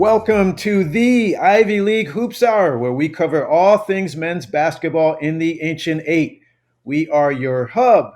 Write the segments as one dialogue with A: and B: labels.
A: Welcome to the Ivy League Hoops Hour, where we cover all things men's basketball in the Ancient Eight. We are your hub,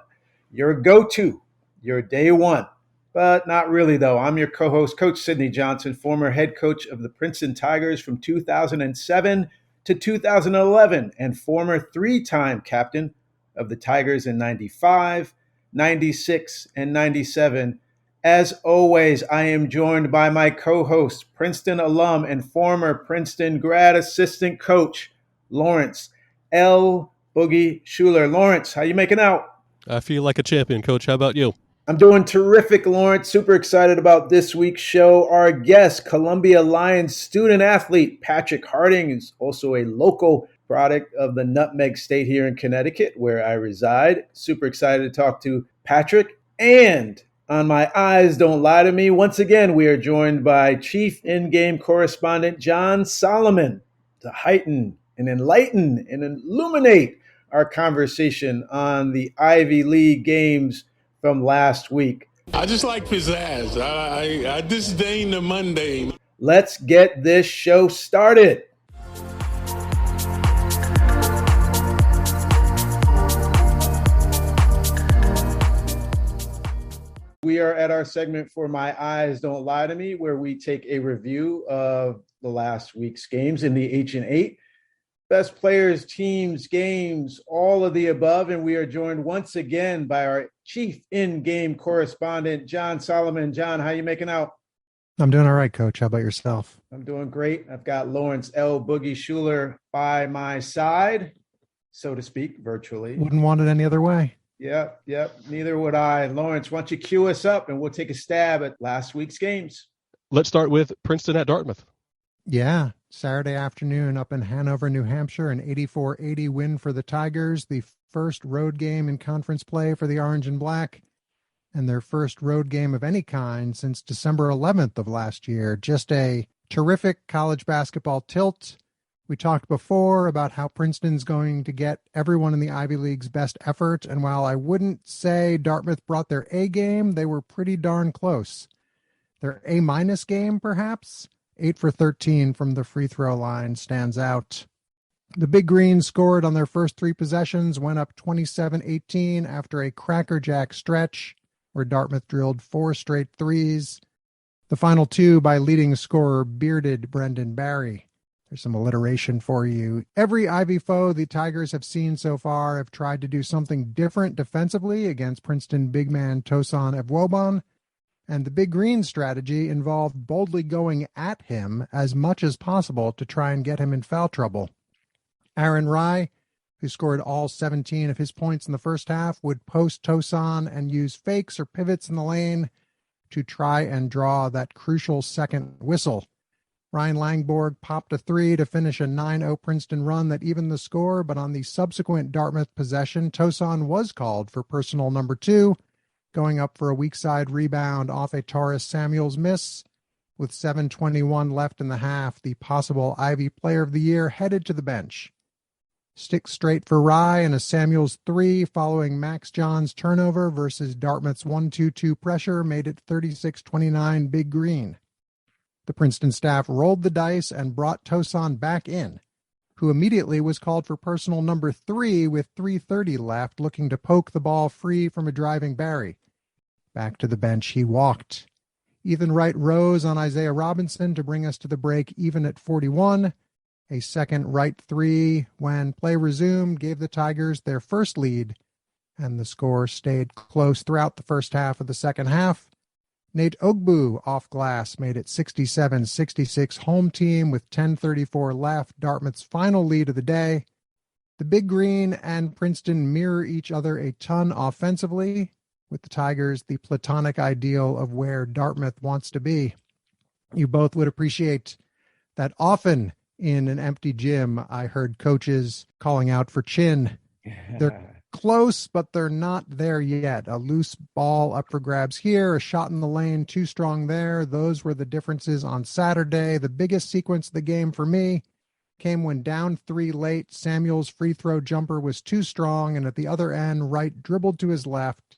A: your go-to, your day one. But not really, though. I'm your co-host, Coach Sidney Johnson, former head coach of the Princeton Tigers from 2007 to 2011, and former three-time captain of the Tigers in 95, 96, and 97. As always, I am joined by my co-host, Princeton alum and former Princeton grad assistant coach, Lawrence L. Boogie Schuler. Lawrence, how you making out?
B: I feel like a champion, Coach. How about you?
A: I'm doing terrific, Lawrence. Super excited about this week's show. Our guest, Columbia Lions student athlete Patrick Harding, is also a local product of the Nutmeg State here in Connecticut, where I reside. Super excited to talk to Patrick. And on My Eyes Don't Lie to Me, once again, we are joined by Chief In-Game Correspondent John Solomon to heighten and enlighten and illuminate our conversation on the Ivy League games from last week.
C: I just like pizzazz. I disdain the mundane.
A: Let's get this show started. We are at our segment for My Eyes Don't Lie to Me, where we take a review of the last week's games in the Ancient Eight. Best players, teams, games, all of the above. And we are joined once again by our chief in-game correspondent, John Solomon. John, how you making out?
D: I'm doing all right, Coach. How about yourself?
A: I'm doing great. I've got Lawrence L. Boogie Schuler by my side, so to speak, virtually.
D: Wouldn't want it any other way.
A: Yep. Neither would I. Lawrence, why don't you cue us up and we'll take a stab at last week's games.
B: Let's start with Princeton at Dartmouth.
D: Yeah, Saturday afternoon up in Hanover, New Hampshire, an 84-80 win for the Tigers, the first road game in conference play for the Orange and Black, and their first road game of any kind since December 11th of last year. Just a terrific college basketball tilt. We talked before about how Princeton's going to get everyone in the Ivy League's best effort, and while I wouldn't say Dartmouth brought their A game, they were pretty darn close. Their A- game, perhaps? 8 for 13 from the free throw line stands out. The Big Green scored on their first three possessions, went up 27-18 after a crackerjack stretch where Dartmouth drilled 4 straight threes. The final two by leading scorer bearded Brendan Barry. There's some alliteration for you. Every Ivy foe the Tigers have seen so far have tried to do something different defensively against Princeton big man Tosan Evwobon. And the Big Green strategy involved boldly going at him as much as possible to try and get him in foul trouble. Aaron Rye, who scored all 17 of his points in the first half, would post Tosan and use fakes or pivots in the lane to try and draw that crucial second whistle. Ryan Langborg popped a three to finish a 9-0 Princeton run that evened the score, but on the subsequent Dartmouth possession, Tosan was called for personal number 2, going up for a weak side rebound off a Taurus Samuels miss. With 7:21 left in the half, the possible Ivy Player of the Year headed to the bench. Stick straight for Rye and a Samuels 3 following Max John's turnover versus Dartmouth's 1-2-2 pressure made it 36-29 Big Green. The Princeton staff rolled the dice and brought Tosan back in, who immediately was called for personal number 3 with 3:30 left, looking to poke the ball free from a driving Barry. Back to the bench he walked. Ethan Wright rose on Isaiah Robinson to bring us to the break even at 41. A second Wright 3 when play resumed gave the Tigers their first lead, and the score stayed close throughout the first half of the second half. Nate Ogbu off glass made it 67-66 home team with 10:34 left, Dartmouth's final lead of the day. The Big Green and Princeton mirror each other a ton offensively, with the Tigers the platonic ideal of where Dartmouth wants to be. You both would appreciate that often in an empty gym, I heard coaches calling out for chin. They're close, but they're not there yet. A loose ball up for grabs here, a shot in the lane, too strong there. Those were the differences on Saturday. The biggest sequence of the game for me came when down 3 late. Samuel's free throw jumper was too strong, and at the other end, Wright dribbled to his left,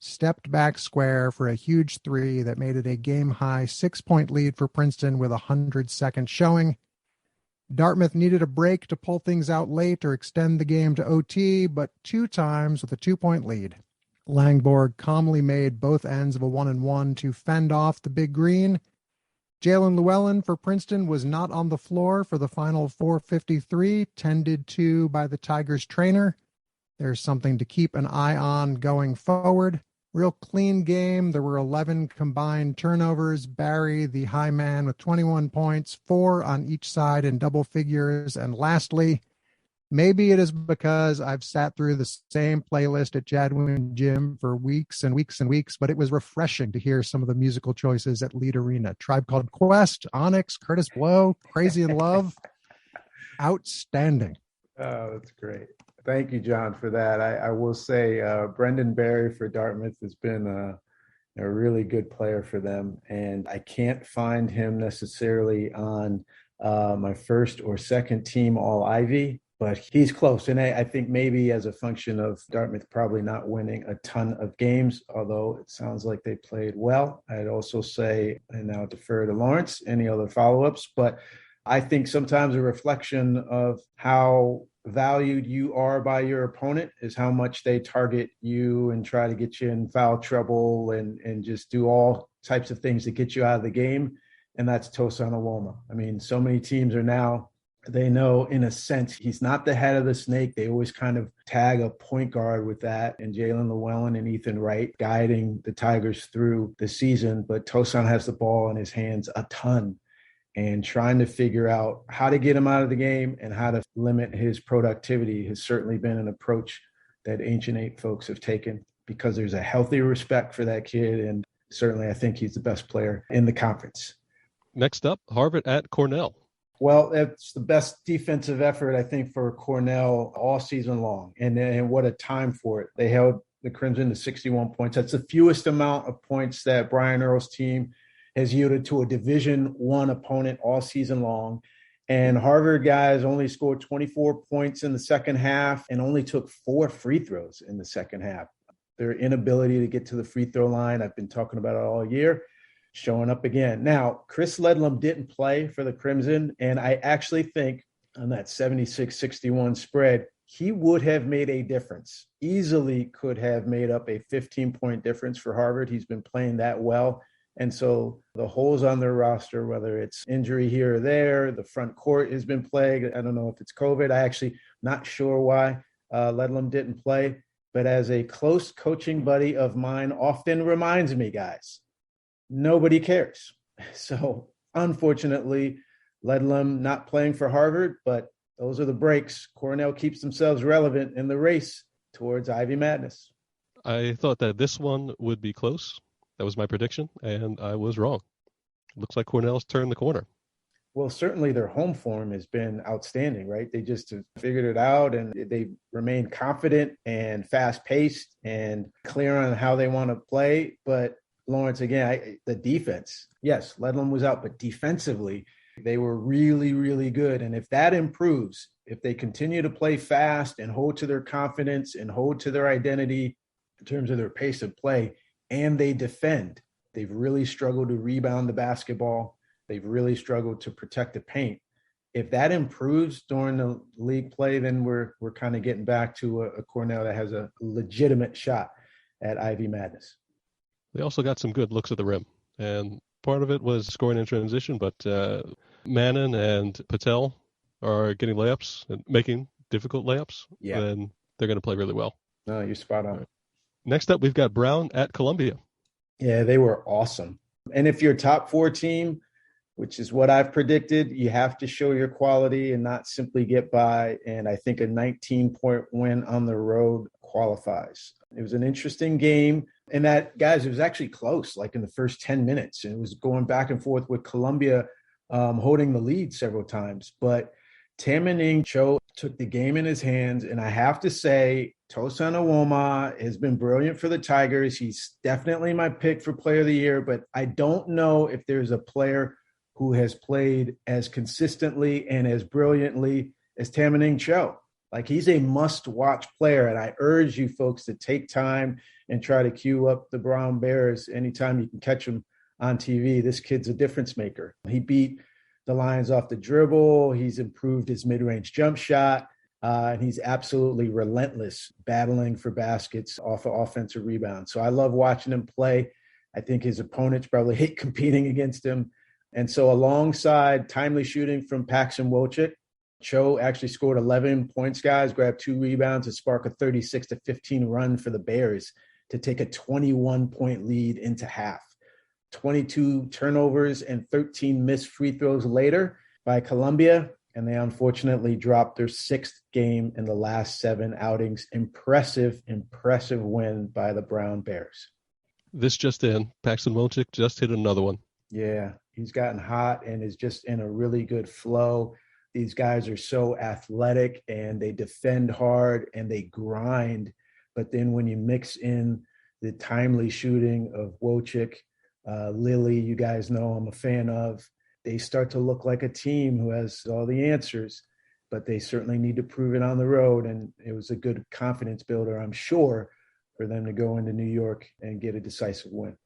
D: stepped back square for a huge three that made it a game-high 6-point lead for Princeton with a 100-second showing. Dartmouth needed a break to pull things out late or extend the game to OT, but 2 times with a 2-point lead. Langborg calmly made both ends of a 1-and-1 to fend off the Big Green. Jalen Llewellyn for Princeton was not on the floor for the final 4:53, tended to by the Tigers trainer. There's something to keep an eye on going forward. Real clean game. There were 11 combined turnovers. Barry, the high man, with 21 points, 4 on each side in double figures. And lastly, maybe it is because I've sat through the same playlist at Jadwin Gym for weeks and weeks and weeks, but it was refreshing to hear some of the musical choices at Lead Arena. Tribe Called Quest, Onyx, Curtis Blow, Crazy in Love. Outstanding.
A: Oh, that's great. Thank you, John, for that. I will say Brendan Barry for Dartmouth has been a really good player for them, and I can't find him necessarily on my first or second team All-Ivy, but he's close. And I think maybe as a function of Dartmouth probably not winning a ton of games, although it sounds like they played well. I'd also say, and now defer to Lawrence, any other follow-ups, but I think sometimes a reflection of how valued you are by your opponent is how much they target you and try to get you in foul trouble and just do all types of things to get you out of the game. And that's Tosan Awoma. I mean, so many teams are now, they know in a sense, he's not the head of the snake. They always kind of tag a point guard with that, and Jalen Llewellyn and Ethan Wright guiding the Tigers through the season. But Tosan has the ball in his hands a ton, and trying to figure out how to get him out of the game and how to limit his productivity has certainly been an approach that Ancient Eight folks have taken, because there's a healthy respect for that kid. And certainly I think he's the best player in the conference.
B: Next up, Harvard at Cornell.
A: Well, it's the best defensive effort, I think, for Cornell all season long. And what a time for it. They held the Crimson to 61 points. That's the fewest amount of points that Brian Earl's team has yielded to a Division I opponent all season long. And Harvard guys only scored 24 points in the second half and only took 4 free throws in the second half. Their inability to get to the free throw line, I've been talking about it all year, showing up again. Now, Chris Ledlum didn't play for the Crimson, and I actually think on that 76-61 spread, he would have made a difference, easily could have made up a 15-point difference for Harvard. He's been playing that well. And so the holes on their roster, whether it's injury here or there, the front court has been plagued. I don't know if it's COVID. I actually not sure why Ledlum didn't play. But as a close coaching buddy of mine often reminds me, guys, nobody cares. So unfortunately, Ledlum not playing for Harvard, but those are the breaks. Cornell keeps themselves relevant in the race towards Ivy Madness.
B: I thought that this one would be close. That was my prediction, and I was wrong. Looks like Cornell's turned the corner.
A: Well, certainly their home form has been outstanding, right? They just have figured it out, and they remain confident and fast-paced and clear on how they want to play. But Lawrence, again, the defense, yes, Ledlum was out, but defensively, they were really, really good. And if that improves, if they continue to play fast and hold to their confidence and hold to their identity in terms of their pace of play, and they defend, they've really struggled to rebound the basketball. They've really struggled to protect the paint. If that improves during the league play, then we're kind of getting back to a Cornell that has a legitimate shot at Ivy Madness.
B: They also got some good looks at the rim, and part of it was scoring in transition, but Mannon and Patel are getting layups and making difficult layups.
A: Yeah.
B: Then they're going to play really well.
A: No, you're spot on.
B: Right. Next up, we've got Brown at Columbia.
A: Yeah, they were awesome. And if you're a top 4 team, which is what I've predicted, you have to show your quality and not simply get by. And I think a 19-point win on the road qualifies. It was an interesting game. And that, guys, it was actually close, like in the first 10 minutes. And it was going back and forth with Columbia holding the lead several times. But Tamin Cho took the game in his hands. And I have to say, Tosan Awoma has been brilliant for the Tigers. He's definitely my pick for player of the year, but I don't know if there's a player who has played as consistently and as brilliantly as Tamin Cho. Like, he's a must-watch player, and I urge you folks to take time and try to cue up the Brown Bears anytime you can catch them on TV. This kid's a difference maker. He beat the Lions off the dribble. He's improved his mid-range jump shot. And he's absolutely relentless battling for baskets off of offensive rebounds. So I love watching him play. I think his opponents probably hate competing against him. And so alongside timely shooting from Paxson Wojcik, Cho actually scored 11 points, guys, grabbed 2 rebounds to spark a 36-15 run for the Bears to take a 21-point lead into half. 22 turnovers and 13 missed free throws later by Columbia, and they unfortunately dropped their 6th game in the last 7 outings. Impressive win by the Brown Bears.
B: This just in, Paxson Wojcik just hit another one.
A: Yeah, he's gotten hot and is just in a really good flow. These guys are so athletic and they defend hard and they grind. But then when you mix in the timely shooting of Wojcik, Lily, you guys know I'm a fan of, they start to look like a team who has all the answers, but they certainly need to prove it on the road. And it was a good confidence builder, I'm sure, for them to go into New York and get a decisive win.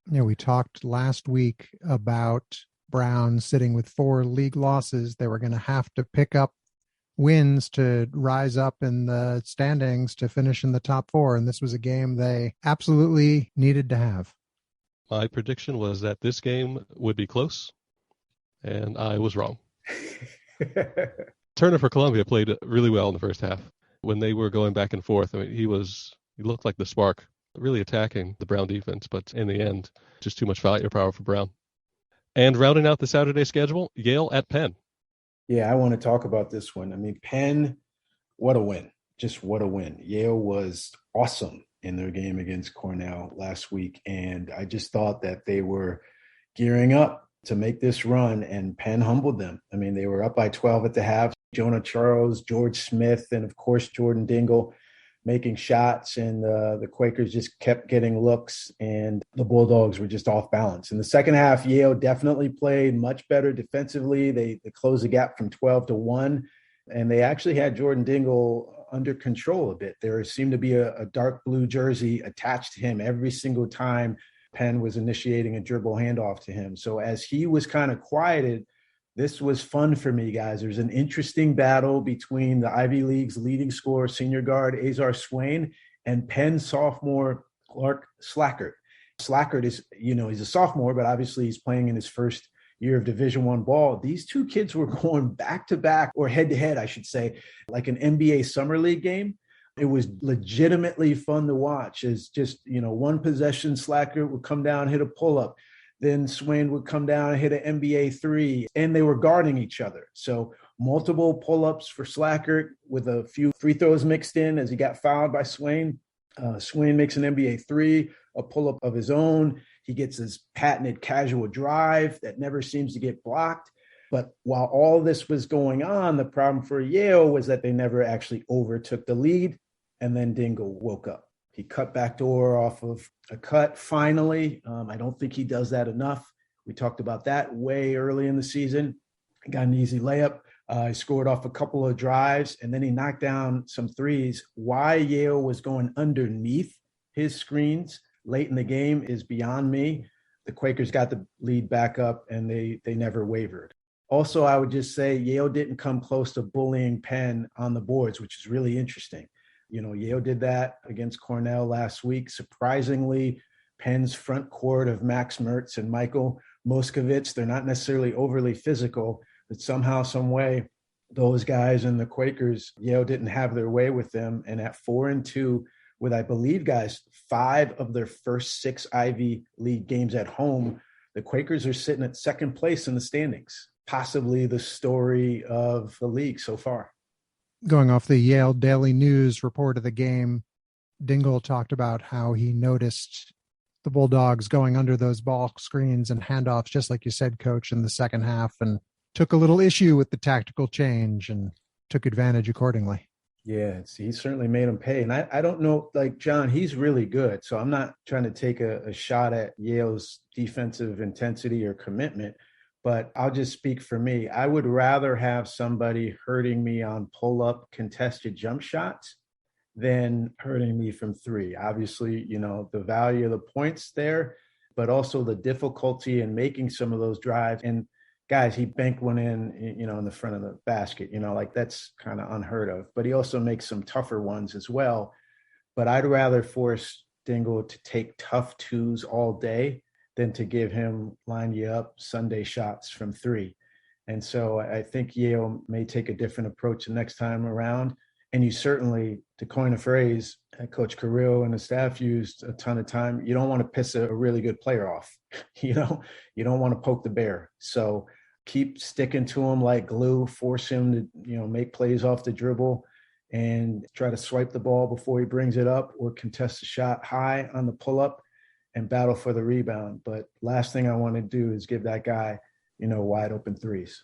D: Yeah, we talked last week about Brown sitting with 4 league losses. They were going to have to pick up wins to rise up in the standings to finish in the top 4. And this was a game they absolutely needed to have.
B: My prediction was that this game would be close, and I was wrong. Turner for Columbia played really well in the first half. When they were going back and forth, I mean, he looked like the spark, really attacking the Brown defense, but in the end, just too much firepower for Brown. And rounding out the Saturday schedule, Yale at Penn.
A: Yeah, I want to talk about this one. I mean, Penn, what a win. Just what a win. Yale was awesome in their game against Cornell last week, and I just thought that they were gearing up to make this run, and Penn humbled them. I mean, they were up by 12 at the half. Jonah Charles, George Smith, and of course Jordan Dingle making shots, and the Quakers just kept getting looks, and the Bulldogs were just off balance. In the second half, Yale definitely played much better defensively. They closed the gap from 12-1, and they actually had Jordan Dingle under control a bit. There seemed to be a dark blue jersey attached to him every single time Penn was initiating a dribble handoff to him. So as he was kind of quieted, this was fun for me, guys. There's an interesting battle between the Ivy League's leading scorer, senior guard Azar Swain, and Penn sophomore Clark Slackert. Slackert is, he's a sophomore, but obviously he's playing in his first year of Division I ball. These two kids were going back-to-back, or head-to-head, I should say, like an NBA Summer League game. It was legitimately fun to watch. As just, one possession, Slackert would come down, hit a pull-up. Then Swain would come down and hit an NBA 3, and they were guarding each other. So multiple pull-ups for Slackert with a few free throws mixed in as he got fouled by Swain. Swain makes an NBA 3, a pull-up of his own. He gets his patented casual drive that never seems to get blocked. But while all this was going on, the problem for Yale was that they never actually overtook the lead, and then Dingle woke up. He cut backdoor off of a cut finally. I don't think he does that enough. We talked about that way early in the season. He got an easy layup. He scored off a couple of drives, and then he knocked down some threes. Why Yale was going underneath his screens late in the game is beyond me. The Quakers got the lead back up, and they never wavered. Also, I would just say Yale didn't come close to bullying Penn on the boards, which is really interesting. Yale did that against Cornell last week. Surprisingly, Penn's front court of Max Mertz and Michael Moskovitz, they're not necessarily overly physical, but somehow, some way, those guys and the Quakers, Yale didn't have their way with them. And at 4-2, with, I believe, guys, 5 of their first 6 Ivy League games at home, the Quakers are sitting at second place in the standings, possibly the story of the league so far.
D: Going off the Yale Daily News report of the game, Dingle talked about how he noticed the Bulldogs going under those ball screens and handoffs, just like you said, Coach, in the second half, and took a little issue with the tactical change and took advantage accordingly.
A: Yeah, he certainly made him pay. And I don't know, like, John, he's really good. So I'm not trying to take a shot at Yale's defensive intensity or commitment. But I'll just speak for me. I would rather have somebody hurting me on pull-up contested jump shots than hurting me from three. Obviously, the value of the points there, but also the difficulty in making some of those drives. And guys, he banked one in the front of the basket, like that's kind of unheard of. But he also makes some tougher ones as well. But I'd rather force Dingle to take tough twos all day than to give him line you up Sunday shots from three. And so I think Yale may take a different approach the next time around. And you certainly, to coin a phrase Coach Carrillo and the staff used a ton of time, you don't want to piss a really good player off. You don't want to poke the bear. So keep sticking to him like glue, force him to, make plays off the dribble and try to swipe the ball before he brings it up or contest a shot high on the pull-up and battle for the rebound. But last thing I want to do is give that guy, wide open threes.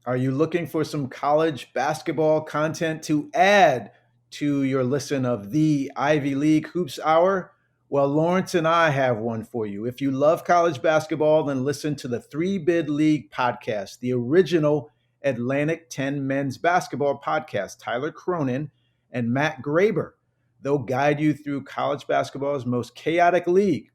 A: Are you looking for some college basketball content to add to your listen of the Ivy League Hoops Hour? Well, Lawrence and I have one for you. If you love college basketball, then listen to the 3-Bid League podcast, the original Atlantic 10 men's basketball podcast. Tyler Cronin and Matt Graber. They'll guide you through college basketball's most chaotic league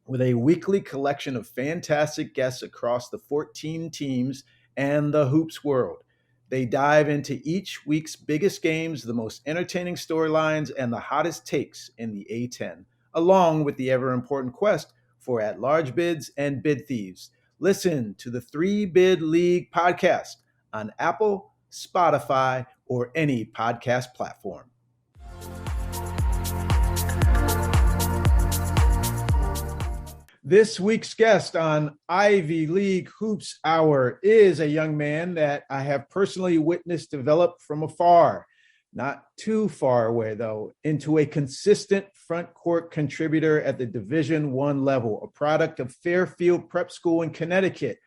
A: with a weekly collection of fantastic guests across the 14 teams and the hoops world. They dive into each week's biggest games, the most entertaining storylines, and the hottest takes in the A10, along with the ever-important quest for at-large bids and bid thieves. Listen to the 3-Bid League podcast on Apple, Spotify, or any podcast platform. This week's guest on Ivy League Hoops Hour is a young man that I have personally witnessed develop from afar, not too far away though, into a consistent front court contributor at the Division I level, a product of Fairfield Prep School in Connecticut,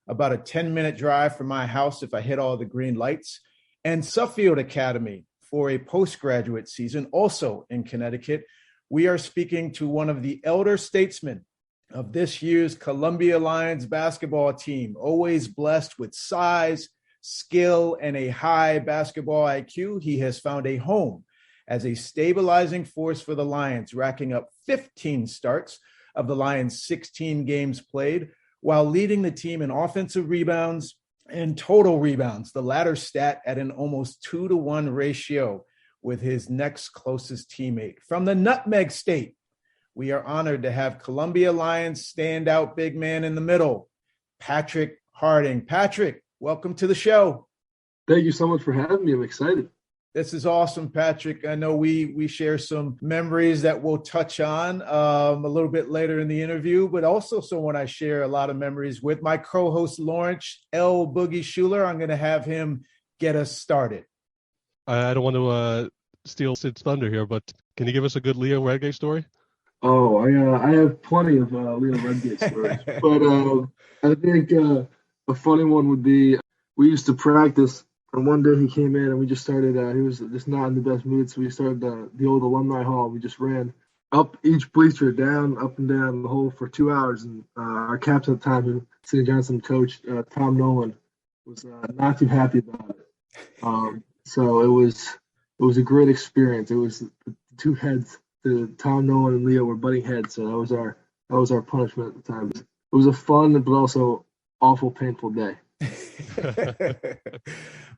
A: about a 10-minute drive from my house if I hit all the green lights, and Suffield Academy for a postgraduate season, also in Connecticut. We are speaking to one of the elder statesmen of this year's Columbia Lions basketball team, always blessed with size, skill, and a high basketball IQ. He has found a home as a stabilizing force for the Lions, racking up 15 starts of the Lions' 16 games played, while leading the team in offensive rebounds and total rebounds, the latter stat at an almost 2-to-1 ratio with his next closest teammate. From the Nutmeg State, we are honored to have Columbia Lions standout big man in the middle, Patrick Harding. Patrick, welcome to the show.
E: Thank you so much for having me. I'm excited.
A: This is awesome, Patrick. I know we share some memories that we'll touch on a little bit later in the interview, but also someone I share a lot of memories with. My co-host, Lawrence L. Boogie Schuler, I'm going to have him get us started.
B: I don't want to steal Sid's thunder here, but can you give us a good Leo Redgate story?
E: Oh, I have plenty of Leo Redgate stories, but I think a funny one would be we used to practice, and one day he came in and we just started. He was just not in the best mood, so we started the old alumni hall. We just ran up each bleacher, up and down the hole for 2 hours, and our captain at the time, who St. Johnson coach Tom Nolan, was not too happy about it. So it was a great experience. It was the two heads. Tom Nolan and Leo were butting heads, so that was our punishment at the time. It was a fun but also awful painful day.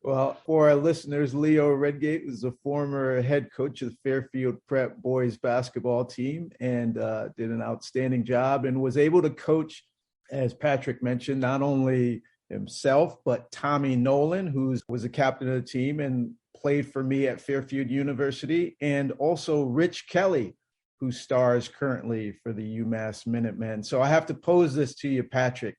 A: Well, for our listeners, Leo Redgate was a former head coach of the Fairfield Prep boys basketball team and did an outstanding job and was able to coach, as Patrick mentioned, not only himself, but Tommy Nolan, who was the captain of the team and played for me at Fairfield University, and also Rich Kelly, who stars currently for the UMass Minutemen. So I have to pose this to you, Patrick.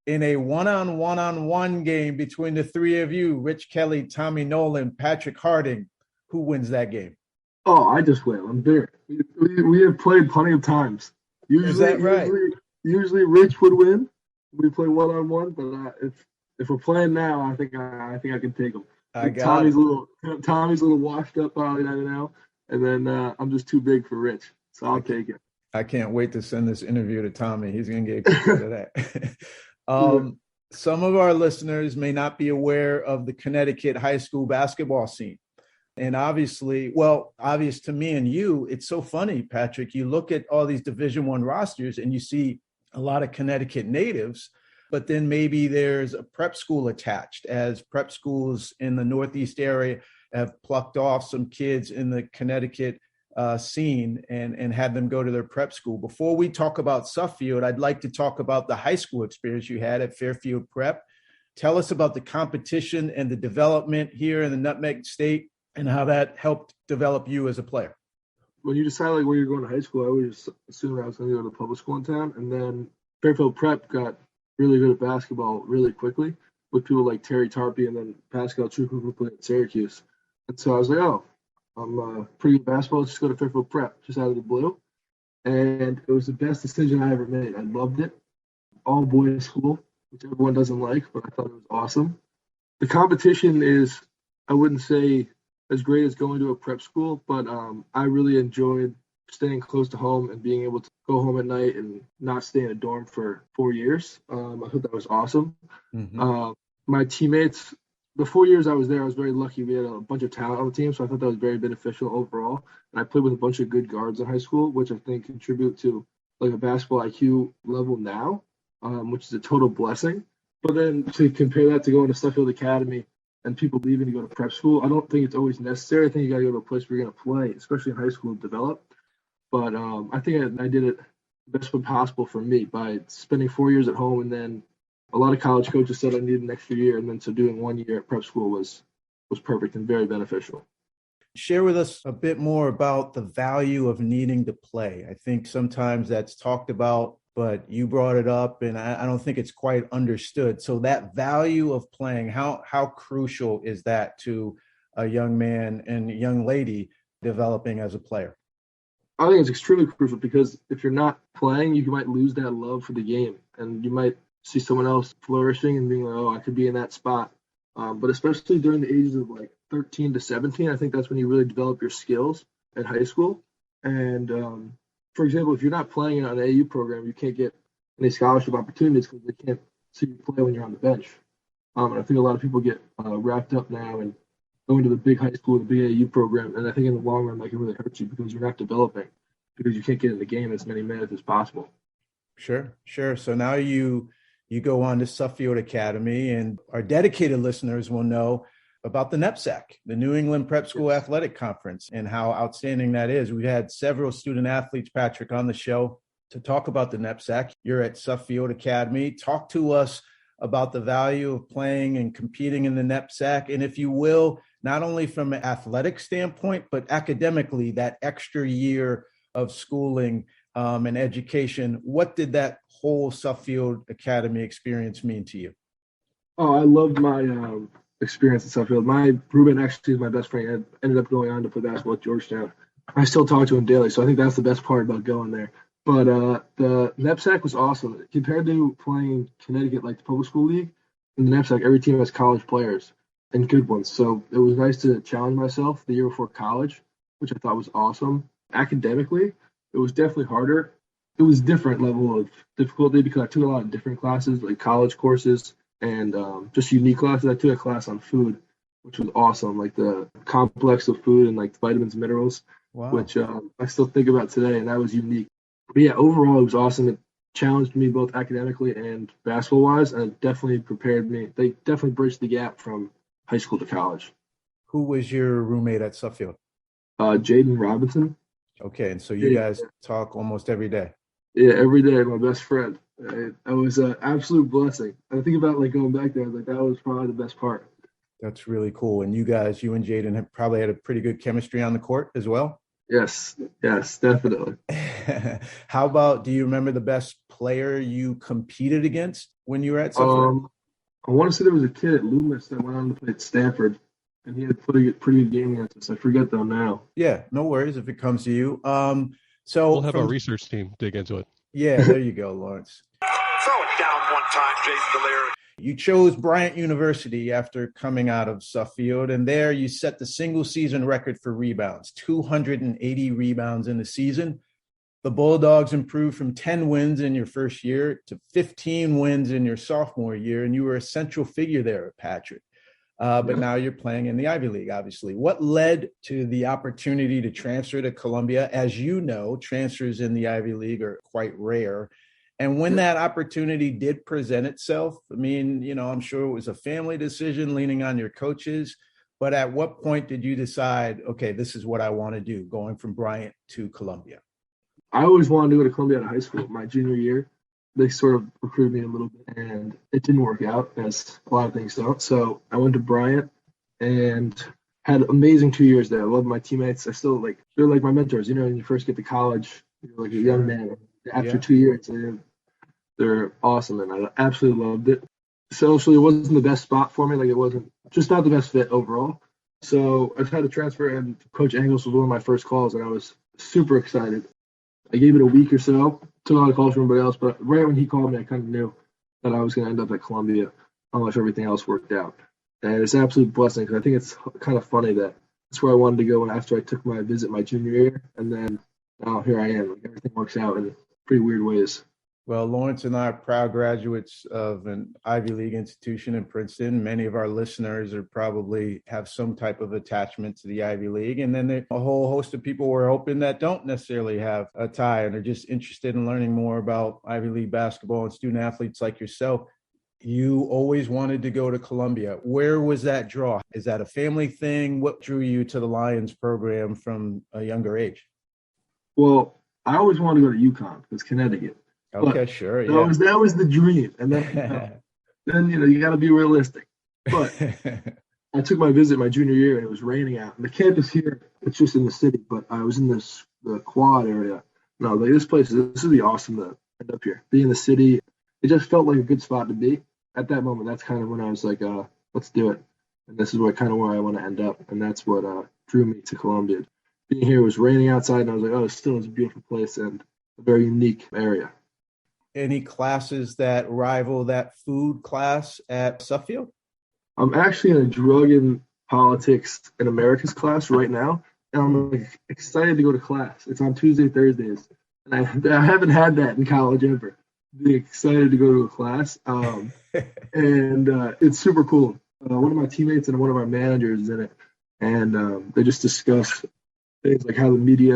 A: In a one-on-one game between the three of you, Rich Kelly, Tommy Nolan, Patrick Harding, who wins that game?
E: Oh, I just win. I'm there. We have played plenty of times.
A: Is that right?
E: Usually Rich would win. We play one-on-one, but if we're playing now, I think I can take him. Tommy's a little washed up probably now, and then I'm just too big for Rich, so I'll take it.
A: I can't wait to send this interview to Tommy. He's going to get a kick out of that.
E: Yeah.
A: Some of our listeners may not be aware of the Connecticut high school basketball scene. And obviously, obvious to me and you, it's so funny, Patrick. You look at all these Division I rosters and you see a lot of Connecticut natives, but then maybe there's a prep school attached, as prep schools in the Northeast area have plucked off some kids in the Connecticut scene and had them go to their prep school. Before we talk about Suffield, I'd like to talk about the high school experience you had at Fairfield Prep. Tell us about the competition and the development here in the Nutmeg State and how that helped develop you as a player.
E: When you decide like where you're going to high school, I always assumed I was going to go to public school in town. And then Fairfield Prep got really good at basketball really quickly with people like Terry Tarpey and then Pascal Chukwu, who played at Syracuse. And so I was like, oh, I'm pretty good at basketball. Let's just go to Fairfield Prep, just out of the blue. And it was the best decision I ever made. I loved it. All boys school, which everyone doesn't like, but I thought it was awesome. The competition is, I wouldn't say as great as going to a prep school, but I really enjoyed staying close to home and being able to go home at night and not stay in a dorm for 4 years. I thought that was awesome. Mm-hmm. My teammates, the 4 years I was there, I was very lucky. We had a bunch of talent on the team, so I thought that was very beneficial overall. And I played with a bunch of good guards in high school, which I think contribute to like a basketball IQ level now, which is a total blessing. But then to compare that to going to Suffield Academy and people leaving to go to prep school, I don't think it's always necessary. I think you got to go to a place where you're going to play, especially in high school, and develop. But I think I did it the best way possible for me by spending 4 years at home, and then a lot of college coaches said I needed an extra year, and then so doing 1 year at prep school was perfect and very beneficial.
A: Share with us a bit more about the value of needing to play. I think sometimes that's talked about, but you brought it up, and I don't think it's quite understood. So that value of playing, how crucial is that to a young man and young lady developing as a player?
E: I think it's extremely crucial because if you're not playing, you might lose that love for the game, and you might see someone else flourishing and being like, oh, I could be in that spot. But especially during the ages of like 13 to 17, I think that's when you really develop your skills in high school. And for example, if you're not playing in an AU program, you can't get any scholarship opportunities because they can't see you play when you're on the bench. And I think a lot of people get wrapped up now and going to the big high school, the big AU program, and I think in the long run that can really hurt you because you're not developing, because you can't get in the game as many minutes as possible.
A: Sure. So now you go on to Suffield Academy, and our dedicated listeners will know about the NEPSAC, the New England Prep School Athletic Conference, and how outstanding that is. We've had several student athletes, Patrick, on the show to talk about the NEPSAC. You're at Suffield Academy. Talk to us about the value of playing and competing in the NEPSAC, and if you will, not only from an athletic standpoint, but academically, that extra year of schooling and education. What did that whole Suffield Academy experience mean to you?
E: Oh, I loved my experience at Suffield. My Ruben actually is my best friend. I ended up going on to play basketball at Georgetown. I still talk to him daily, so I think that's the best part about going there. But the NEPSAC was awesome. Compared to playing Connecticut, like the public school league, in the NEPSAC, every team has college players and good ones. So it was nice to challenge myself the year before college, which I thought was awesome. Academically, it was definitely harder. It was a different level of difficulty because I took a lot of different classes, like college courses and just unique classes. I took a class on food, which was awesome, like the complex of food and like vitamins and minerals, wow, which I still think about today, and that was unique. But yeah, overall, it was awesome. It challenged me both academically and basketball-wise, and it definitely prepared me. They definitely bridged the gap from high school to college.
A: Who was your roommate at Suffield?
E: Jaden Robinson.
A: Okay, and so you guys talk almost every day?
E: Yeah, every day, my best friend. It was an absolute blessing. I think about like going back there, I was like, that was probably the best part.
A: That's really cool. And you and Jaden have probably had a pretty good chemistry on the court as well?
E: Yes, definitely.
A: How about, do you remember the best player you competed against when you were at Suffield?
E: I want to say there was a kid at Loomis that went on to play at Stanford, and he had a pretty good game against us. I forget though now.
A: Yeah, no worries if it comes to you. So
B: we'll have our research team dig into it.
A: Yeah, there you go, Lawrence.
F: Throw it down one time, Jason Delaney.
A: You chose Bryant University after coming out of Suffield, and there you set the single season record for rebounds, 280 rebounds in the season. The Bulldogs improved from 10 wins in your first year to 15 wins in your sophomore year, and you were a central figure there, Patrick. But now you're playing in the Ivy League, obviously. What led to the opportunity to transfer to Columbia? As you know, transfers in the Ivy League are quite rare. And when that opportunity did present itself, I mean, I'm sure it was a family decision leaning on your coaches. But at what point did you decide, okay, this is what I want to do, going from Bryant to Columbia?
E: I always wanted to go to Columbia out of high school. My junior year, they sort of recruited me a little bit, and it didn't work out, as a lot of things don't. So I went to Bryant and had amazing 2 years there. I love my teammates. I still they're like my mentors. When you first get to college, you're like a young man. After 2 years, they're awesome, and I absolutely loved it. Socially, it wasn't the best spot for me. It wasn't just not the best fit overall. So I had to transfer, and Coach Engels was one of my first calls, and I was super excited. I gave it a week or so, took a lot of calls from everybody else, but right when he called me, I kind of knew that I was going to end up at Columbia unless everything else worked out. And it's an absolute blessing because I think it's kind of funny that that's where I wanted to go after I took my visit my junior year, and then now here I am. Everything works out in pretty weird ways.
A: Well, Lawrence and I are proud graduates of an Ivy League institution in Princeton. Many of our listeners are probably have some type of attachment to the Ivy League. And then a whole host of people we're hoping that don't necessarily have a tie and are just interested in learning more about Ivy League basketball and student athletes like yourself. You always wanted to go to Columbia. Where was that draw? Is that a family thing? What drew you to the Lions program from a younger age?
E: Well, I always wanted to go to UConn. It's Connecticut.
A: Okay,
E: but
A: sure. Yeah.
E: That was the dream. And then you got to be realistic. But I took my visit my junior year, and it was raining out. And the campus here, it's just in the city, but I was in the quad area. No, this would be awesome to end up here. Be in the city. It just felt like a good spot to be. At that moment, that's kind of when I was like, let's do it. And this is where I want to end up. And that's what drew me to Columbia. Being here, it was raining outside, and I was like, it still is a beautiful place and a very unique area.
A: Any classes that rival that food class at Suffield?
E: I'm actually in a drug and politics and Americas class right now, and I'm excited to go to class. It's on Tuesday, Thursdays, and I haven't had that in college ever. Be excited to go to a class, and it's super cool. One of my teammates and one of my managers is in it, and they just discuss things like how the media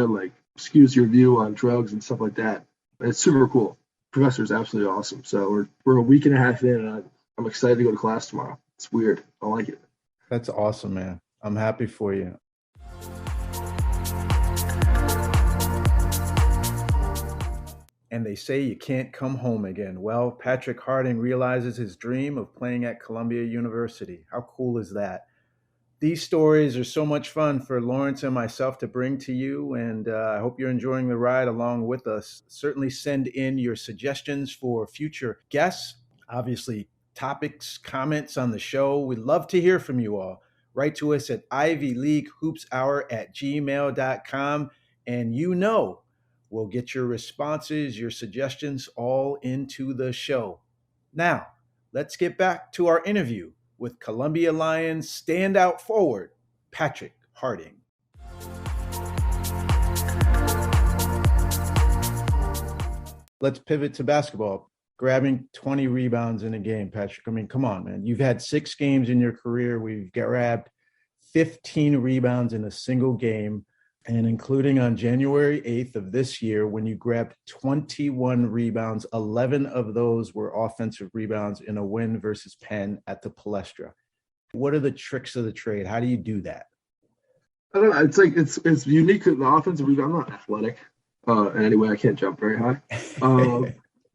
E: skews your view on drugs and stuff like that. It's super cool. Professor is absolutely awesome. So we're a week and a half in, and I'm excited to go to class tomorrow. It's weird. I like it.
A: That's awesome, man. I'm happy for you. And they say you can't come home again. Well, Patrick Harding realizes his dream of playing at Columbia University. How cool is that? These stories are so much fun for Lawrence and myself to bring to you, and I hope you're enjoying the ride along with us. Certainly send in your suggestions for future guests, obviously topics, comments on the show. We'd love to hear from you all. Write to us at ivyleaguehoopshour@gmail.com, and we'll get your responses, your suggestions all into the show. Now, let's get back to our interview with Columbia Lions standout forward, Patrick Harding. Let's pivot to basketball. Grabbing 20 rebounds in a game, Patrick. I mean, come on, man. You've had 6 games in your career. We've grabbed 15 rebounds in a single game, and including on January 8th of this year when you grabbed 21 rebounds, 11 of those were offensive rebounds in a win versus Penn at the Palestra. What are the tricks of the trade? How do you do that?
E: I don't know. It's unique to the offensive rebound. I'm not athletic in any way. I can't jump very high.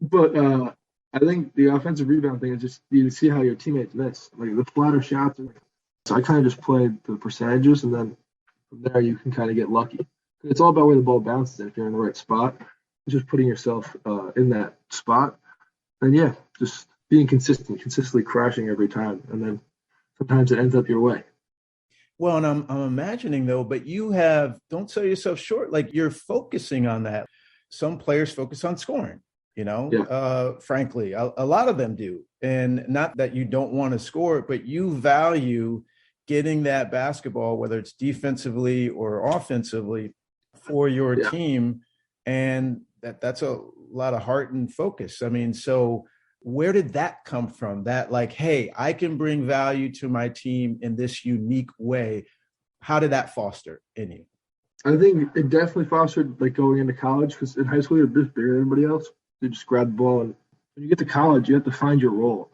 E: But I think the offensive rebound thing is just you see how your teammates miss. The flatter shots. So I kind of just played the percentages, and then from there, you can kind of get lucky. It's all about where the ball bounces. If you're in the right spot, it's just putting yourself in that spot. And, just being consistently crashing every time. And then sometimes it ends up your way.
A: Well, and I'm imagining, though, but don't sell yourself short. You're focusing on that. Some players focus on scoring, frankly. A lot of them do. And not that you don't want to score, but you value getting that basketball, whether it's defensively or offensively, for your team And that's a lot of heart and focus. I mean, so where did that come from? That like, hey, I can bring value to my team in this unique way. How did that foster in you?
E: I think it definitely fostered like going into college because in high school you're just bigger than everybody else. You just grab the ball, and when you get to college, you have to find your role.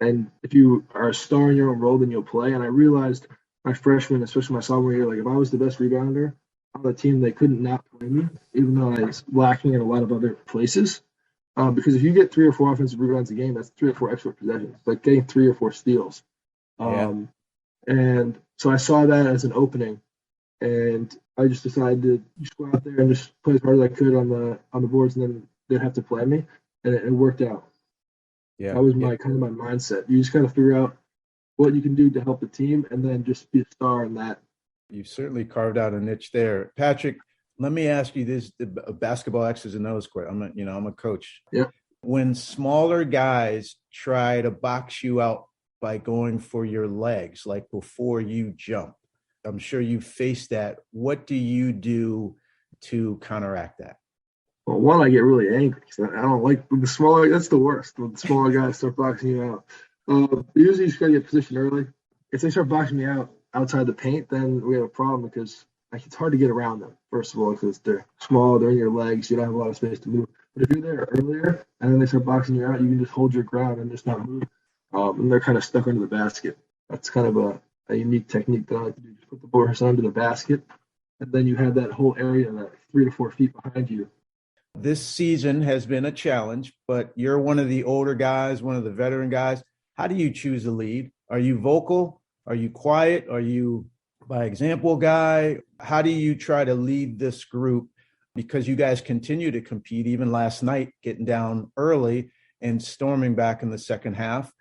E: And if you are a star in your own role, then you'll play. And I realized my freshman, especially my sophomore year, like if I was the best rebounder on the team, they couldn't not play me, even though I was lacking in a lot of other places. Because if you get 3 or 4 offensive rebounds a game, that's 3 or 4 extra possessions. It's like getting 3 or 4 steals. And so I saw that as an opening, and I just decided to just go out there and just play as hard as I could on the boards, and then they'd have to play me, and it worked out.
A: Yeah,
E: that was my mindset. You just kind of figure out what you can do to help the team, and then just be a star in that.
A: You've certainly carved out a niche there, Patrick. Let me ask you this: the basketball X's and O's question. I'm a coach.
E: Yeah.
A: When smaller guys try to box you out by going for your legs, like before you jump, I'm sure you faced that. What do you do to counteract that?
E: Well, one, I get really angry because I don't like the smaller. That's the worst. When the smaller guys start boxing you out. Usually, you just gotta get positioned early. If they start boxing me out outside the paint, then we have a problem because it's hard to get around them. First of all, because they're small, they're in your legs, you don't have a lot of space to move. But if you're there earlier and then they start boxing you out, you can just hold your ground and just not move. And they're kind of stuck under the basket. That's kind of a unique technique that I like to do. Just put the ball under the basket, and then you have that whole area, that 3 to 4 feet behind you.
A: This season has been a challenge, but you're one of the older guys, one of the veteran guys. How do you choose a lead? Are you vocal? Are you quiet? Are you by example guy? How do you try to lead this group? Because you guys continue to compete, even last night, getting down early and storming back in the second half.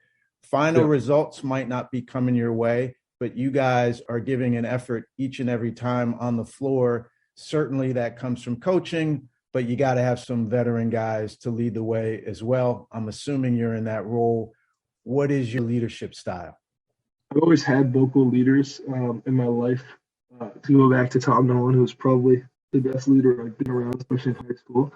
A: Final results might not be coming your way, but you guys are giving an effort each and every time on the floor. Certainly that comes from coaching, but you got to have some veteran guys to lead the way as well. I'm assuming you're in that role. What is your leadership style?
E: I've always had vocal leaders in my life. To go back to Tom Nolan, who was probably the best leader I've been around, especially in high school.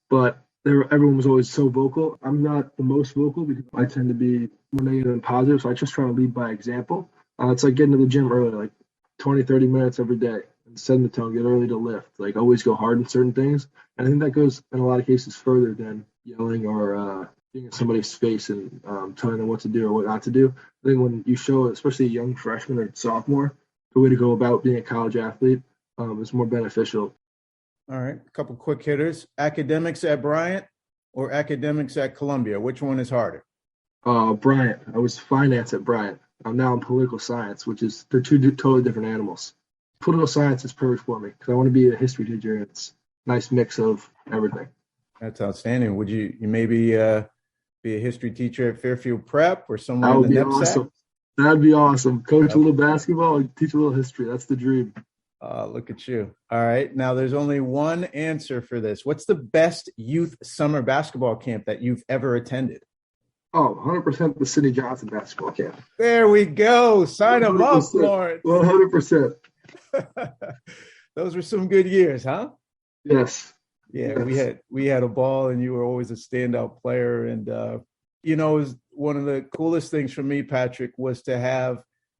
E: But everyone was always so vocal. I'm not the most vocal because I tend to be more negative than positive, so I just try to lead by example. It's like getting to the gym early, like 20, 30 minutes every day, and setting the tone, get early to lift, like always go hard in certain things. And I think that goes, in a lot of cases, further than yelling or being in somebody's face and telling them what to do or what not to do. I think when you show, especially a young freshman or sophomore, the way to go about being a college athlete is more beneficial.
A: All right, a couple quick hitters. Academics at Bryant or academics at Columbia? Which one is harder?
E: Bryant. I was finance at Bryant. I'm now in political science, they're two totally different animals. Political science is perfect for me because I want to be a history teacher. It's a nice mix of everything.
A: That's outstanding. Would you maybe be a history teacher at Fairfield Prep or somewhere in the NEPSAC?
E: Awesome. That'd be awesome. Coach a little basketball and teach a little history. That's the dream.
A: Look at you. All right. Now, there's only one answer for this. What's the best youth summer basketball camp that you've ever attended?
E: Oh, 100% the Sidney Johnson basketball camp.
A: There we go. Sign them up, Lawrence.
E: 100%.
A: Those were some good years, huh?
E: Yes.
A: Yeah, yes. we had a ball, and you were always a standout player. And, it was one of the coolest things for me, Patrick, was to have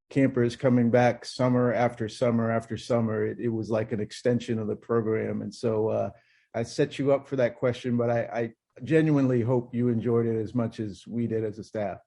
A: campers coming back summer after summer after summer. It was like an extension of the program. And so I set you up for that question, but I genuinely hope you enjoyed it as much as we did as a staff.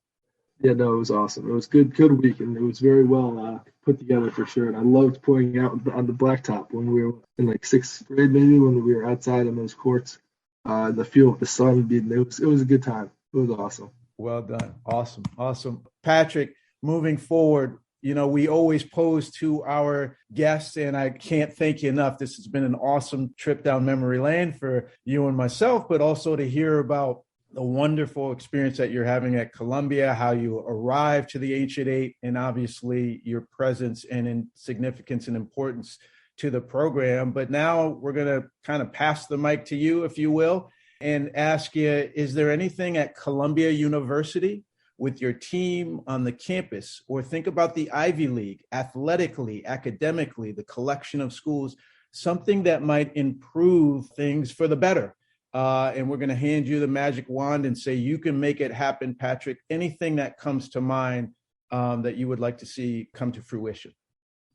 E: Yeah, no, it was awesome. It was good week, and it was very well put together for sure. And I loved playing out on the blacktop when we were in like 6th grade, maybe, when we were outside on those courts, the field with the sun beating. It was a good time. It was awesome.
A: Well done. Awesome. Patrick, moving forward, we always pose to our guests, and I can't thank you enough. This has been an awesome trip down memory lane for you and myself, but also to hear about the wonderful experience that you're having at Columbia, how you arrived to the Ancient Eight, and obviously your presence and in significance and importance to the program. But now we're going to kind of pass the mic to you, if you will, and ask you, is there anything at Columbia University with your team on the campus, or think about the Ivy League, athletically, academically, the collection of schools, something that might improve things for the better. And we're going to hand you the magic wand and say, you can make it happen, Patrick. Anything that comes to mind that you would like to see come to fruition?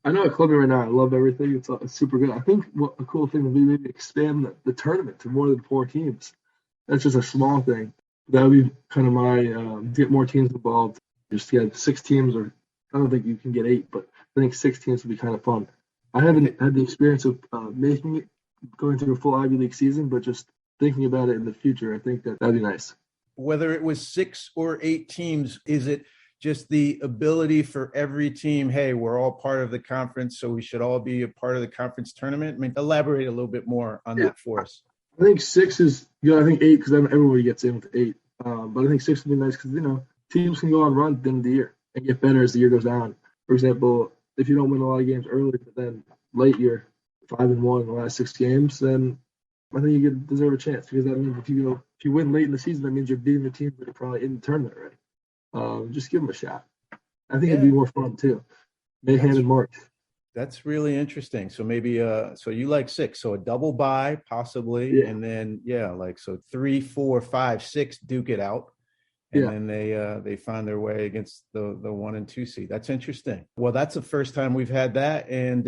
E: I know at Columbia right now, I love everything. It's super good. I think what a cool thing would be maybe expand the tournament to more than 4 teams. That's just a small thing. That would be kind of my to get more teams involved. Just get 6 teams, or I don't think you can get 8, but I think 6 teams would be kind of fun. I haven't had the experience of making it, going through a full Ivy League season, but just thinking about it in the future, I think that'd be nice.
A: Whether it was 6 or 8 teams, is it just the ability for every team, hey, we're all part of the conference, so we should all be a part of the conference tournament? I mean, elaborate a little bit more on that for us.
E: I think 6 is good. I think 8, because then everybody gets in with 8. But I think 6 would be nice because, teams can go on runs at the end of the year and get better as the year goes on. For example, if you don't win a lot of games early, but then late you're 5-1 in the last 6 games, then I think you deserve a chance, because that means if you win late in the season, that means you're beating the teams that are probably in the tournament already. Just give them a shot. I think it'd be more fun too. Mayhem and March.
A: That's really interesting. So maybe so you like 6, so a double bye possibly, and then so 3, 4, 5, 6 duke it out, and then they find their way against the 1 and 2 seed. That's interesting. Well, that's the first time we've had that, and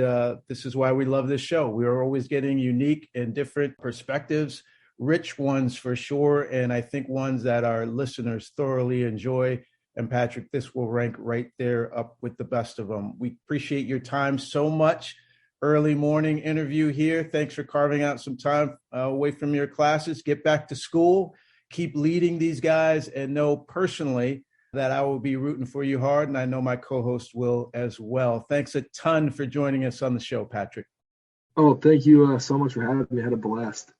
A: this is why we love this show. We are always getting unique and different perspectives, rich ones for sure, and I think ones that our listeners thoroughly enjoy. And Patrick, this will rank right there up with the best of them. We appreciate your time so much. Early morning interview here. Thanks for carving out some time away from your classes. Get back to school. Keep leading these guys, and know personally that I will be rooting for you hard, and I know my co-host will as well. Thanks a ton for joining us on the show, Patrick.
E: Oh, thank you so much for having me. I had a blast.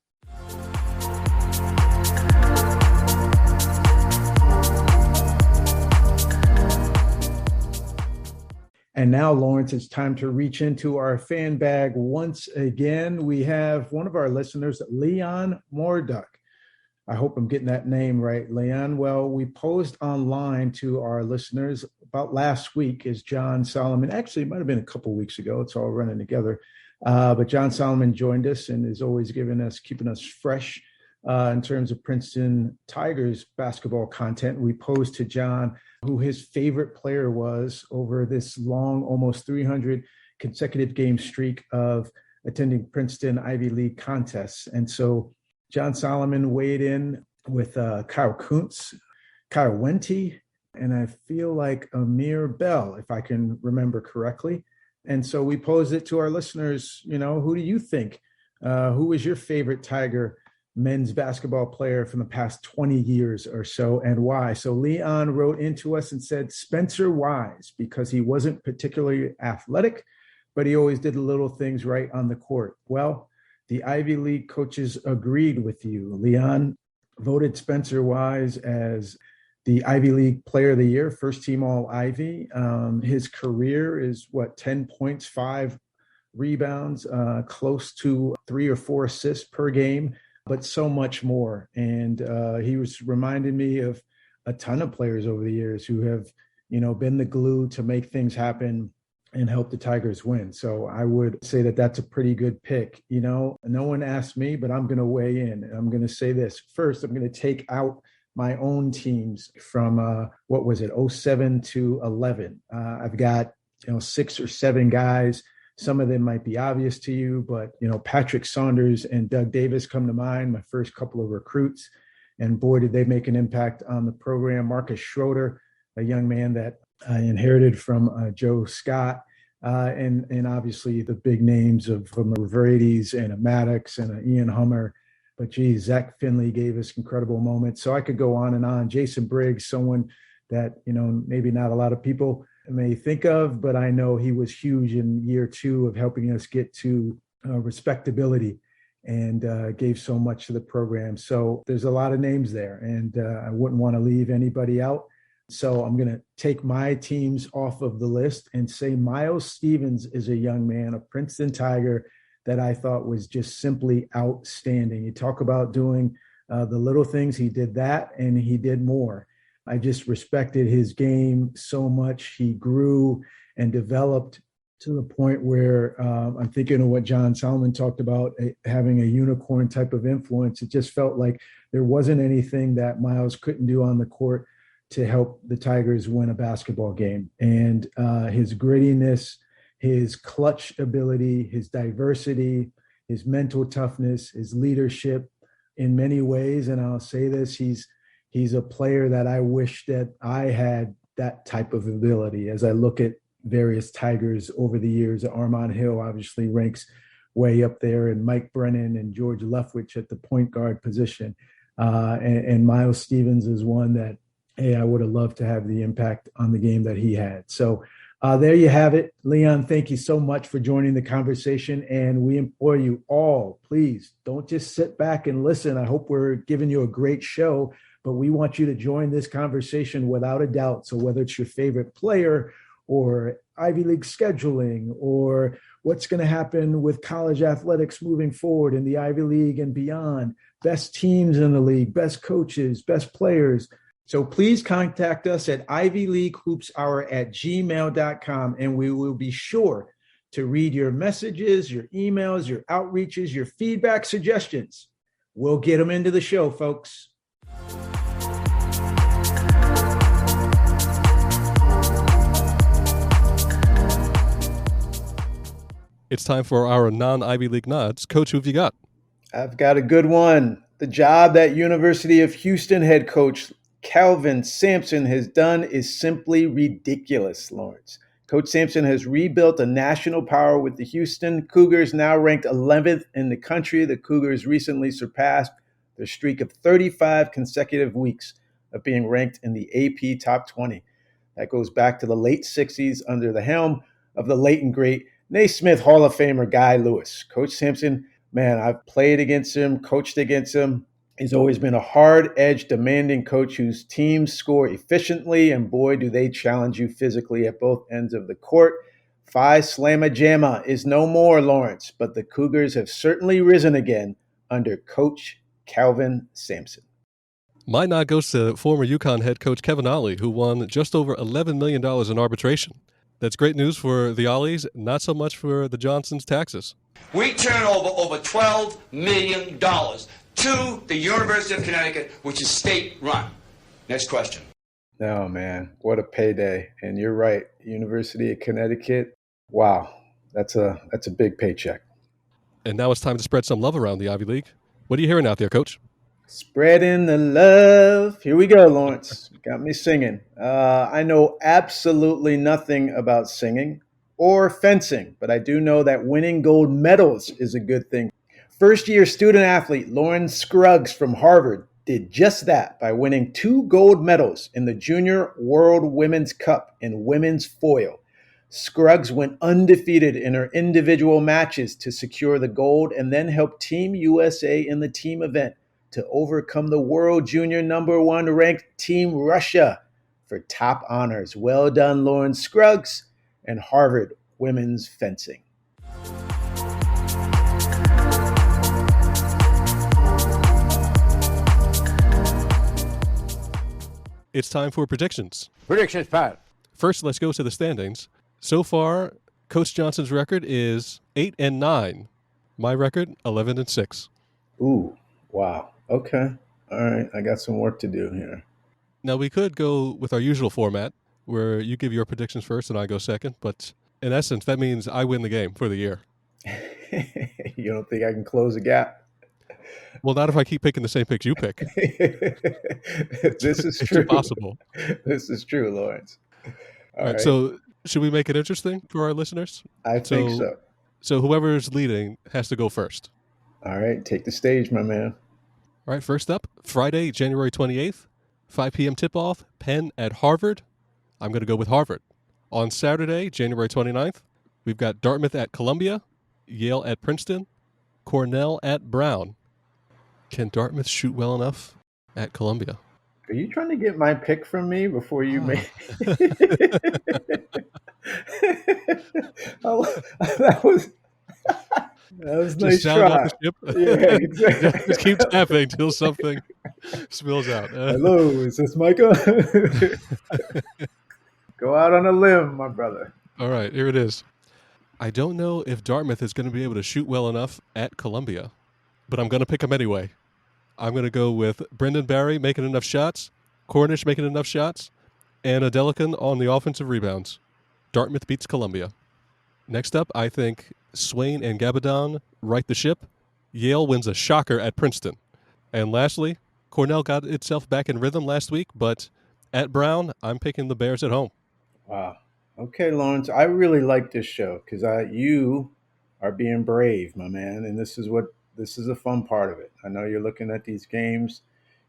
A: And now, Lawrence, it's time to reach into our fan bag once again. We have one of our listeners, Leon Morduck. I hope I'm getting that name right, Leon. Well, we posed online to our listeners about last week as John Solomon. Actually, it might have been a couple weeks ago. It's all running together. But John Solomon joined us and is always keeping us fresh in terms of Princeton Tigers basketball content. We posed to John who his favorite player was over this long, almost 300 consecutive game streak of attending Princeton Ivy League contests. And so John Solomon weighed in with Kyle Kuntz, Kyle Wente, and I feel like Amir Bell, if I can remember correctly. And so we posed it to our listeners, who do you think? Who was your favorite Tiger men's basketball player from the past 20 years or so, and why? So Leon wrote into us and said Spencer Wise, because he wasn't particularly athletic, but he always did the little things right on the court. Well, the Ivy League coaches agreed with you. Leon voted Spencer Wise as the Ivy League Player of the Year, first team All Ivy. His career is 10 points, 5 rebounds, close to 3 or 4 assists per game, but so much more. And he was reminding me of a ton of players over the years who have, been the glue to make things happen and help the Tigers win. So I would say that that's a pretty good pick. No one asked me, but I'm going to weigh in. I'm going to say this. First, I'm going to take out my own teams from, 07 to 11. I've got, 6 or 7 guys. Some of them might be obvious to you, but, Patrick Saunders and Doug Davis come to mind, my first couple of recruits. And boy, did they make an impact on the program. Marcus Schroeder, a young man that I inherited from Joe Scott, and obviously the big names of Vrades and a Maddox and a Ian Hummer. But geez, Zach Finley gave us incredible moments. So I could go on and on. Jason Briggs, someone that, maybe not a lot of people may think of, but I know he was huge in year 2 of helping us get to respectability and gave so much to the program. So there's a lot of names there, and I wouldn't want to leave anybody out. So I'm going to take my teams off of the list and say Miles Stevens is a young man, a Princeton Tiger that I thought was just simply outstanding. You talk about doing the little things. He did that, and he did more. I just respected his game so much. He grew and developed to the point where I'm thinking of what John Solomon talked about, having a unicorn type of influence. It just felt like there wasn't anything that Miles couldn't do on the court to help the Tigers win a basketball game. And his grittiness, his clutch ability, his diversity, his mental toughness, his leadership in many ways. And I'll say this, he's a player that I wish that I had that type of ability. As I look at various Tigers over the years, Armand Hill obviously ranks way up there, and Mike Brennan and George Leftwich at the point guard position. And Miles Stevens is one that, hey, I would have loved to have the impact on the game that he had. So there you have it. Leon, thank you so much for joining the conversation. And we implore you all, please don't just sit back and listen. I hope we're giving you a great show, but we want you to join this conversation without a doubt. So whether it's your favorite player or Ivy League scheduling or what's going to happen with college athletics moving forward in the Ivy League and beyond, best teams in the league, best coaches, best players. So please contact us at ivyleaguehoopshour@gmail.com, and we will be sure to read your messages, your emails, your outreaches, your feedback, suggestions. We'll get them into the show, folks.
B: It's time for our non-Ivy League nods. Coach, who have you got?
A: I've got a good one. The job that University of Houston head coach Calvin Sampson has done is simply ridiculous, Lawrence. Coach Sampson has rebuilt a national power with the Houston Cougars, now ranked 11th in the country. The Cougars recently surpassed their streak of 35 consecutive weeks of being ranked in the AP Top 20. That goes back to the late 60s under the helm of the late and great Naismith Hall of Famer Guy Lewis. Coach Sampson, man, I've played against him, coached against him. He's always been a hard-edged, demanding coach whose teams score efficiently, and boy, do they challenge you physically at both ends of the court. Phi Slamma Jamma is no more, Lawrence, but the Cougars have certainly risen again under Coach Calvin Sampson.
B: My nod goes to former UConn head coach Kevin Ollie, who won just over $11 million in arbitration. That's great news for the Ollies, not so much for the Johnsons' taxes.
G: We turn over $12 million to the University of Connecticut, which is state-run. Next question.
A: Oh, man, what a payday. And you're right, University of Connecticut, wow, that's a big paycheck.
B: And now it's time to spread some love around the Ivy League. What are you hearing out there, Coach?
A: Spreading the love. Here we go, Lawrence. Got me singing. I know absolutely nothing about singing or fencing, but I do know that winning gold medals is a good thing. First-year student athlete Lauren Scruggs from Harvard did just that by winning 2 gold medals in the Junior World Women's Cup in women's foil. Scruggs went undefeated in her individual matches to secure the gold and then helped Team USA in the team event to overcome the world junior #1 ranked Team Russia for top honors. Well done, Lauren Scruggs and Harvard women's fencing.
B: It's time for predictions.
H: Predictions, Pat.
B: First, let's go to the standings. So far, Coach Johnson's record is 8-9. My record, 11-6.
A: Ooh, wow. Okay. All right. I got some work to do here.
B: Now, we could go with our usual format where you give your predictions first and I go second, but in essence, that means I win the game for the year.
A: You don't think I can close the gap?
B: Well, not if I keep picking the same picks you pick.
A: This is true.
B: It's impossible.
A: This is true, Lawrence.
B: All right. So should we make it interesting for our listeners?
A: I think so.
B: So whoever's leading has to go first.
A: All right. Take the stage, my man.
B: All right. First up, Friday, January 28th, 5 p.m. tip-off, Penn at Harvard. I'm going to go with Harvard. On Saturday, January 29th, we've got Dartmouth at Columbia, Yale at Princeton, Cornell at Brown. Can Dartmouth shoot well enough at Columbia?
A: Are you trying to get my pick from me before you make that was nice try.
B: Off the ship.
A: Yeah, exactly.
B: Just keep tapping until something spills out.
A: Hello, is this Micah? Go out on a limb, my brother.
B: All right, here it is. I don't know if Dartmouth is going to be able to shoot well enough at Columbia, but I'm going to pick them anyway. I'm going to go with Brendan Barry making enough shots, Cornish making enough shots, and Adelican on the offensive rebounds. Dartmouth beats Columbia. Next up, I think Swain and Gabadon right the ship. Yale wins a shocker at Princeton. And lastly, Cornell got itself back in rhythm last week, but at Brown, I'm picking the Bears at home.
A: Wow. Okay, Lawrence, I really like this show because you are being brave, my man, and this is a fun part of it. I know you're looking at these games.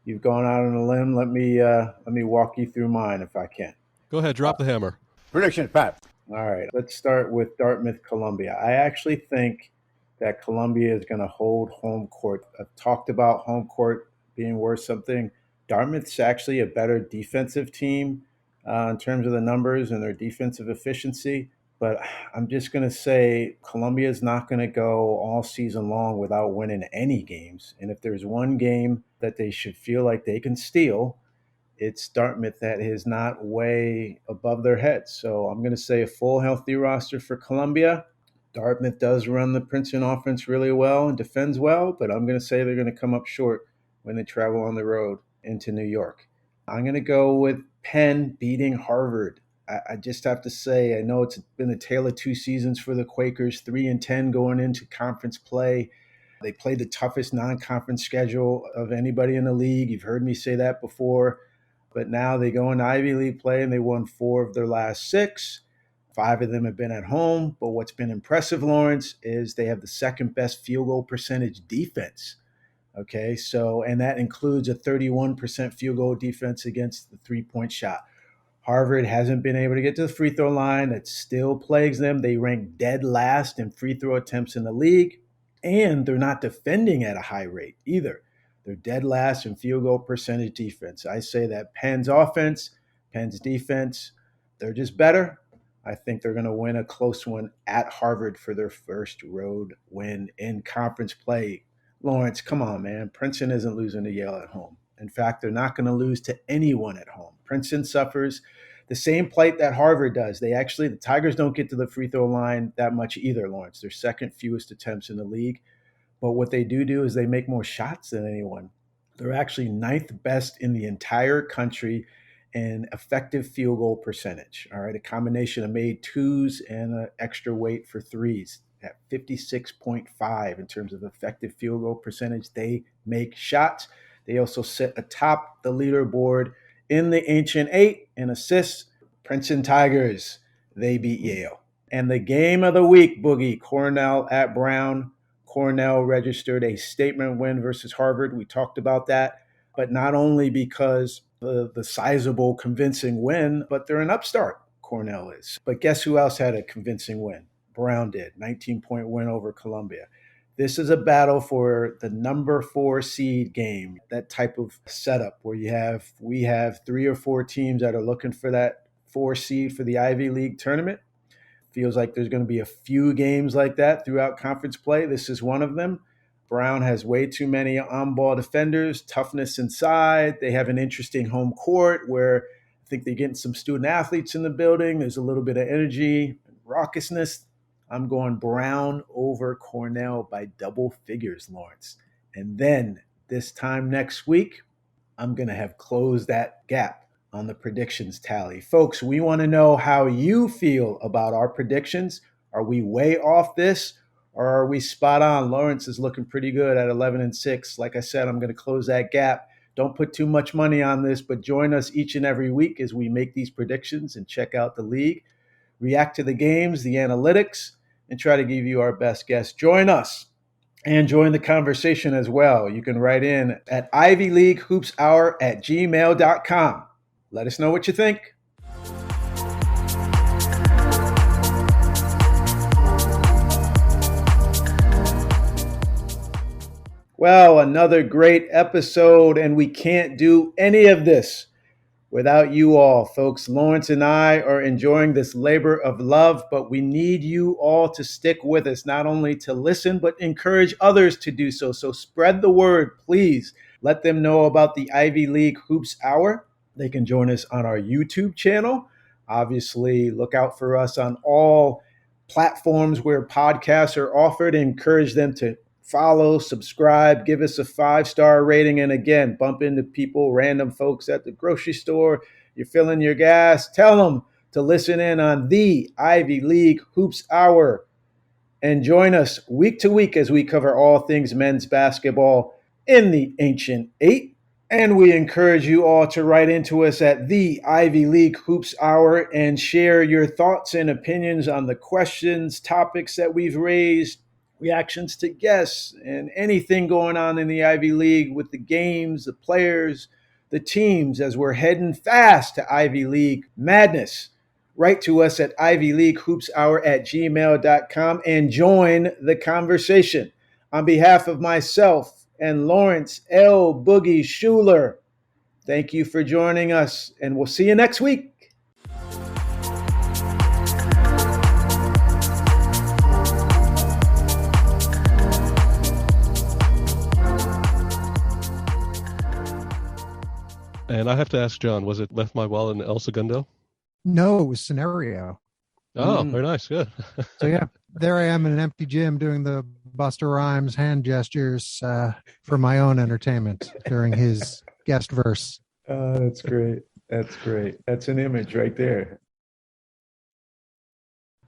A: You've gone out on a limb. Let me walk you through mine if I can.
B: Go ahead, drop the hammer.
H: Prediction, Pat.
A: All right, let's start with Dartmouth, Columbia. I actually think that Columbia is going to hold home court. I've talked about home court being worth something. Dartmouth's actually a better defensive team in terms of the numbers and their defensive efficiency. But I'm just going to say Columbia is not going to go all season long without winning any games. And if there's one game that they should feel like they can steal, it's Dartmouth that is not way above their heads. So I'm going to say a full healthy roster for Columbia. Dartmouth does run the Princeton offense really well and defends well, but I'm going to say they're going to come up short when they travel on the road into New York. I'm going to go with Penn beating Harvard. I just have to say, I know it's been a tale of two seasons for the Quakers, 3-10 going into conference play. They played the toughest non-conference schedule of anybody in the league. You've heard me say that before. But now they go into Ivy League play and they won 4 of their last 6. 5 of them have been at home. But what's been impressive, Lawrence, is they have the second best field goal percentage defense. Okay, so, and that includes a 31% field goal defense against the three-point shot. Harvard hasn't been able to get to the free throw line. That still plagues them. They rank dead last in free throw attempts in the league, and they're not defending at a high rate either. They're dead last in field goal percentage defense. I say that Penn's offense, Penn's defense, they're just better. I think they're going to win a close one at Harvard for their first road win in conference play. Lawrence, come on, man. Princeton isn't losing to Yale at home. In fact, they're not going to lose to anyone at home. Princeton suffers the same plight that Harvard does. The Tigers don't get to the free throw line that much either, Lawrence. They're second fewest attempts in the league. But what they do is they make more shots than anyone. They're actually 9th best in the entire country in effective field goal percentage. All right, a combination of made twos and an extra weight for threes at 56.5 in terms of effective field goal percentage. They make shots. They also sit atop the leaderboard in the Ancient Eight in assists. Princeton Tigers, they beat Yale. And the game of the week, Boogie, Cornell at Brown. Cornell registered a statement win versus Harvard. We talked about that, but not only because the sizable, convincing win, but they're an upstart, Cornell is. But guess who else had a convincing win? Brown did, 19-point win over Columbia. This is a battle for the number 4 seed game, that type of setup where we have 3 or 4 teams that are looking for that 4 seed for the Ivy League tournament. Feels like there's going to be a few games like that throughout conference play. This is one of them. Brown has way too many on-ball defenders, toughness inside. They have an interesting home court where I think they're getting some student athletes in the building. There's a little bit of energy, raucousness. I'm going Brown over Cornell by double figures, Lawrence. And then this time next week, I'm going to have closed that gap on the predictions tally. Folks, we want to know how you feel about our predictions. Are we way off this or are we spot on? Lawrence is looking pretty good at 11-6. Like I said, I'm going to close that gap. Don't put too much money on this, but join us each and every week as we make these predictions and check out the league, react to the games, the analytics, and try to give you our best guess. Join us and join the conversation as well. You can write in at ivyleaguehoopshour@gmail.com. Let us know what you think. Well, another great episode, and we can't do any of this without you all, folks. Lawrence and I are enjoying this labor of love, but we need you all to stick with us, not only to listen, but encourage others to do so. So spread the word, please. Let them know about the Ivy League Hoops Hour. They can join us on our YouTube channel. Obviously, look out for us on all platforms where podcasts are offered. Encourage them to follow, subscribe, give us a 5-star rating. And again, bump into people, random folks at the grocery store. You're filling your gas. Tell them to listen in on the Ivy League Hoops Hour. And join us week to week as we cover all things men's basketball in the Ancient Eight. And we encourage you all to write into us at the Ivy League Hoops Hour and share your thoughts and opinions on the questions, topics that we've raised, reactions to guests, and anything going on in the Ivy League with the games, the players, the teams, as we're heading fast to Ivy League madness. Write to us at ivyleaguehoopshour@gmail.com and join the conversation. On behalf of myself and Lawrence L. Boogie Schuler, thank you for joining us, and we'll see you next week.
B: And I have to ask John, was it Left My Wallet in El Segundo?
D: No, it was Scenario.
B: Oh, very nice. Good.
D: So yeah, there I am in an empty gym doing the Busta Rhymes hand gestures for my own entertainment during his guest verse.
A: Oh, that's great. That's great. That's an image right there.